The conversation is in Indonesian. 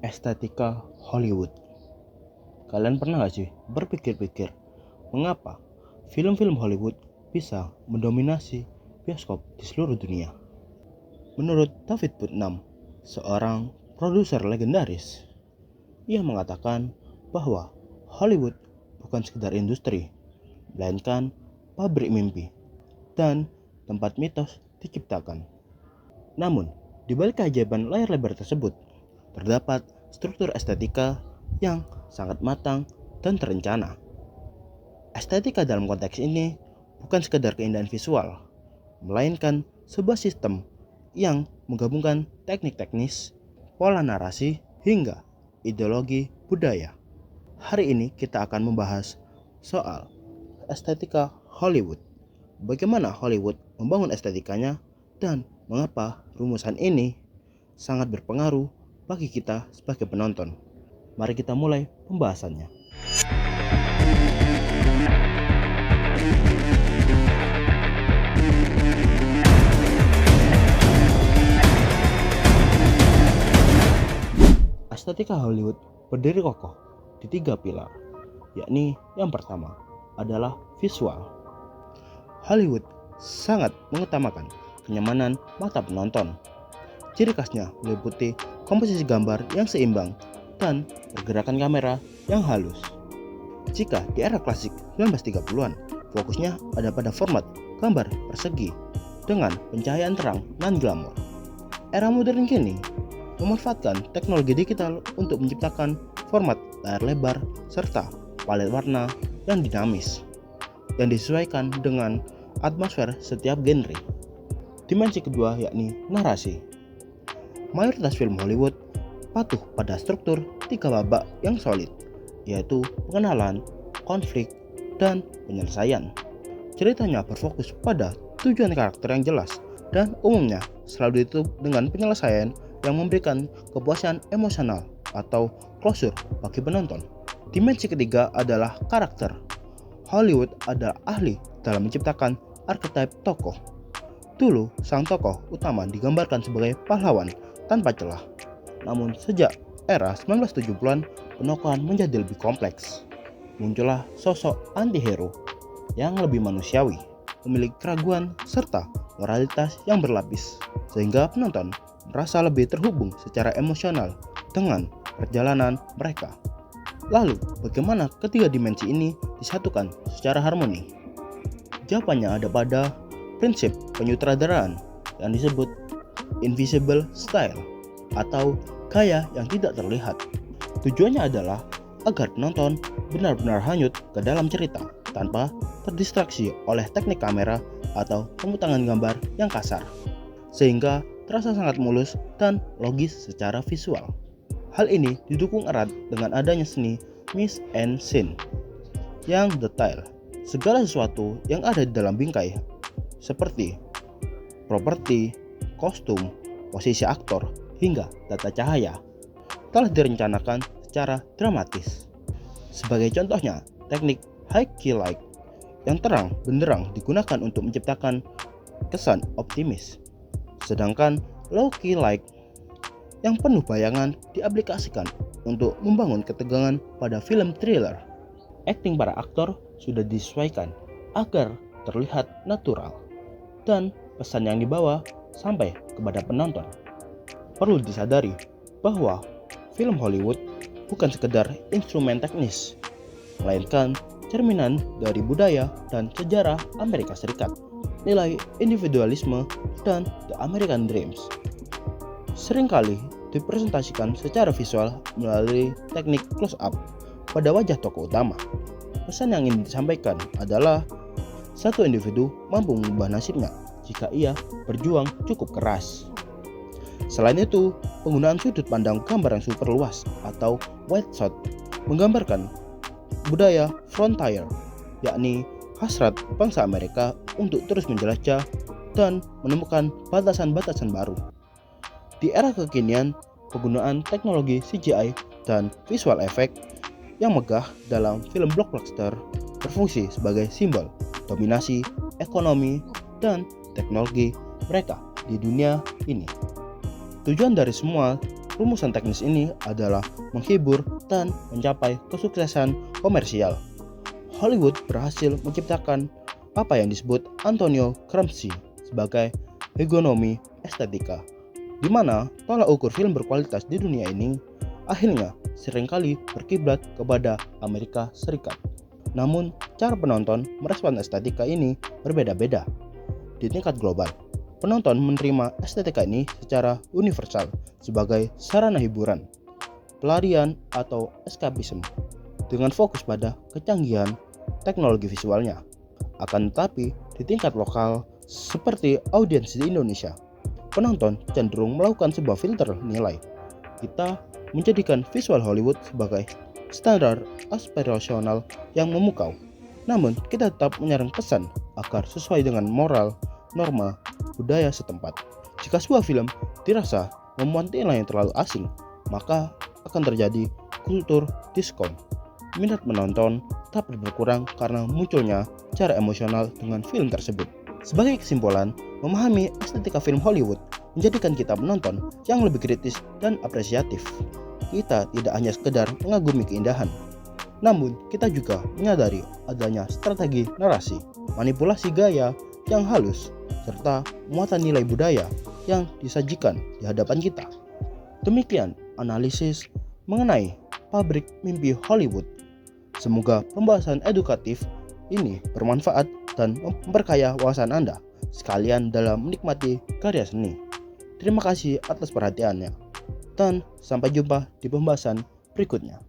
Estetika Hollywood. Kalian pernah gak sih berpikir-pikir mengapa film-film Hollywood bisa mendominasi bioskop di seluruh dunia? Menurut David Putnam, seorang produser legendaris, ia mengatakan bahwa Hollywood bukan sekedar industri, melainkan pabrik mimpi dan tempat mitos diciptakan. Namun, di balik keajaiban layar lebar tersebut, terdapat struktur estetika yang sangat matang dan terencana. Estetika dalam konteks ini bukan sekedar keindahan visual, melainkan sebuah sistem yang menggabungkan teknik teknis, pola narasi, hingga ideologi budaya. Hari ini kita akan membahas soal estetika Hollywood. Bagaimana Hollywood membangun estetikanya dan mengapa rumusan ini sangat berpengaruh bagi kita sebagai penonton. Mari kita mulai pembahasannya. Estetika Hollywood berdiri kokoh di 3 pilar, yakni yang pertama adalah visual. Hollywood sangat mengutamakan kenyamanan mata penonton. Ciri khasnya meliputi komposisi gambar yang seimbang dan pergerakan kamera yang halus. Jika di era klasik 1930-an, fokusnya ada pada format gambar persegi dengan pencahayaan terang dan glamor. Era modern kini memanfaatkan teknologi digital untuk menciptakan format layar lebar serta palet warna yang dinamis yang disesuaikan dengan atmosfer setiap genre. Dimensi kedua yakni narasi. Mayoritas film Hollywood patuh pada struktur 3 babak yang solid, yaitu pengenalan, konflik, dan penyelesaian. Ceritanya berfokus pada tujuan karakter yang jelas dan umumnya selalu ditutup dengan penyelesaian yang memberikan kepuasan emosional atau closure bagi penonton. Dimensi ketiga adalah karakter. Hollywood adalah ahli dalam menciptakan archetype tokoh. Dulu, sang tokoh utama digambarkan sebagai pahlawan tanpa celah. Namun sejak era 1970-an, penokohan menjadi lebih kompleks. Muncullah sosok anti-hero yang lebih manusiawi, memiliki keraguan serta moralitas yang berlapis, sehingga penonton merasa lebih terhubung secara emosional dengan perjalanan mereka. Lalu, bagaimana ketiga dimensi ini disatukan secara harmoni? Jawabannya ada pada prinsip penyutradaraan yang disebut invisible style atau gaya yang tidak terlihat. Tujuannya adalah agar penonton benar-benar hanyut ke dalam cerita tanpa terdistraksi oleh teknik kamera atau pemutangan gambar yang kasar, sehingga terasa sangat mulus dan logis secara visual. Hal ini didukung erat dengan adanya seni mise en scène yang detail. Segala sesuatu yang ada di dalam bingkai, seperti properti, kostum, posisi aktor, hingga tata cahaya, telah direncanakan secara dramatis. Sebagai contohnya, teknik high key light yang terang benderang digunakan untuk menciptakan kesan optimis, sedangkan low key light yang penuh bayangan diaplikasikan untuk membangun ketegangan pada film thriller. Akting para aktor sudah disesuaikan agar terlihat natural dan pesan yang dibawa sampai kepada penonton. Perlu disadari bahwa film Hollywood bukan sekedar instrumen teknis, melainkan cerminan dari budaya dan sejarah Amerika Serikat, nilai individualisme, dan The American Dreams. Seringkali dipresentasikan secara visual melalui teknik close-up pada wajah tokoh utama. Pesan yang ingin disampaikan adalah satu individu mampu mengubah nasibnya jika ia berjuang cukup keras. Selain itu, penggunaan sudut pandang gambar yang super luas atau wide shot menggambarkan budaya frontier, yakni hasrat bangsa Amerika untuk terus menjelajah dan menemukan batasan-batasan baru. Di era kekinian, penggunaan teknologi CGI dan visual effect yang megah dalam film blockbuster berfungsi sebagai simbol dominasi ekonomi dan teknologi mereka di dunia ini. Tujuan dari semua rumusan teknis ini adalah menghibur dan mencapai kesuksesan komersial. Hollywood berhasil menciptakan apa yang disebut Antonio Gramsci sebagai hegemonia estetika, di mana tolak ukur film berkualitas di dunia ini akhirnya seringkali berkiblat kepada Amerika Serikat. Namun, cara penonton merespon estetika ini berbeda-beda. Di tingkat global, penonton menerima estetika ini secara universal sebagai sarana hiburan, pelarian atau eskapisme, dengan fokus pada kecanggihan teknologi visualnya. Akan tetapi, di tingkat lokal, seperti audiens di Indonesia, penonton cenderung melakukan sebuah filter nilai. Kita menjadikan visual Hollywood sebagai standar aspirasional yang memukau. Namun, kita tetap menyaring pesan agar sesuai dengan moral, norma, budaya setempat. Jika sebuah film dirasa memuat nilai yang terlalu asing, maka akan terjadi kultur diskon. Minat menonton dapat berkurang karena munculnya cara emosional dengan film tersebut. Sebagai kesimpulan, memahami estetika film Hollywood menjadikan kita menonton yang lebih kritis dan apresiatif. Kita tidak hanya sekedar mengagumi keindahan, namun kita juga menyadari adanya strategi narasi, manipulasi gaya yang halus, serta muatan nilai budaya yang disajikan di hadapan kita. Demikian analisis mengenai Pabrik Mimpi Hollywood. Semoga pembahasan edukatif ini bermanfaat dan memperkaya wawasan Anda sekalian dalam menikmati karya seni. Terima kasih atas perhatiannya, dan sampai jumpa di pembahasan berikutnya.